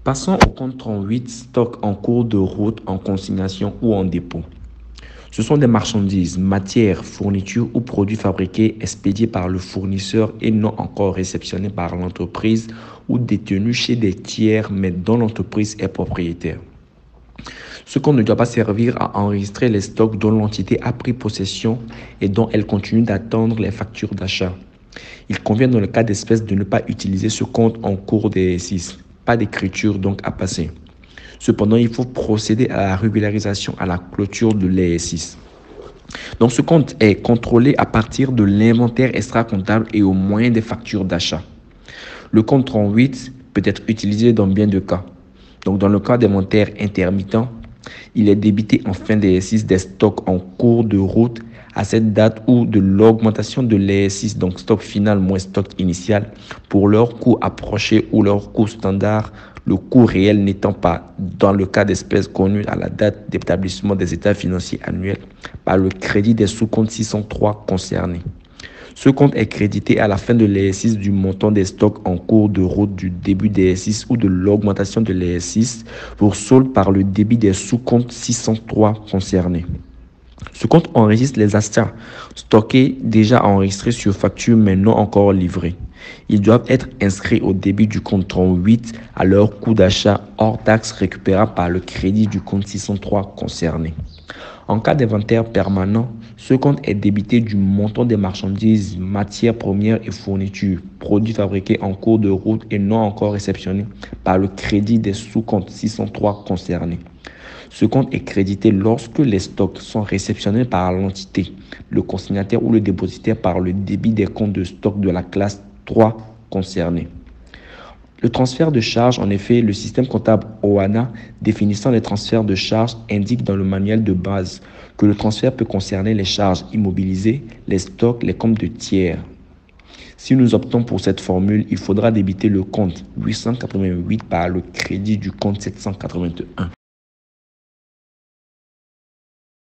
Passons au compte 38, stock en cours de route, en consignation ou en dépôt. Ce sont des marchandises, matières, fournitures ou produits fabriqués, expédiés par le fournisseur et non encore réceptionnés par l'entreprise ou détenus chez des tiers mais dont l'entreprise est propriétaire. Ce compte ne doit pas servir à enregistrer les stocks dont l'entité a pris possession et dont elle continue d'attendre les factures d'achat. Il convient dans le cas d'espèce de ne pas utiliser ce compte en cours d'exercice. Pas d'écriture donc à passer. Cependant, il faut procéder à la régularisation à la clôture de l'exercice. Donc, ce compte est contrôlé à partir de l'inventaire extra-comptable et au moyen des factures d'achat. Le compte 38 peut être utilisé dans bien de cas. Donc, dans le cas d'inventaire intermittent, il est débité en fin d'exercice des stocks en cours de route à cette date ou de l'augmentation de l'exercice, donc stock final moins stock initial, pour leur coût approché ou leur coût standard, le coût réel n'étant pas, dans le cas d'espèces connues à la date d'établissement des états financiers annuels, par le crédit des sous-comptes 603 concernés. Ce compte est crédité à la fin de l'exercice du montant des stocks en cours de route du début d'exercice ou de l'augmentation de l'exercice pour solde par le débit des sous-comptes 603 concernés. Ce compte enregistre les achats stockés déjà enregistrés sur facture mais non encore livrés. Ils doivent être inscrits au débit du compte 38 à leur coût d'achat hors taxe récupérable par le crédit du compte 603 concerné. En cas d'inventaire permanent, ce compte est débité du montant des marchandises, matières premières et fournitures, produits fabriqués en cours de route et non encore réceptionnés par le crédit des sous-comptes 603 concernés. Ce compte est crédité lorsque les stocks sont réceptionnés par l'entité, le consignataire ou le dépositaire par le débit des comptes de stock de la classe 3 concernée. Le transfert de charges, en effet, le système comptable OANA définissant les transferts de charges indique dans le manuel de base que le transfert peut concerner les charges immobilisées, les stocks, les comptes de tiers. Si nous optons pour cette formule, il faudra débiter le compte 888 par le crédit du compte 781.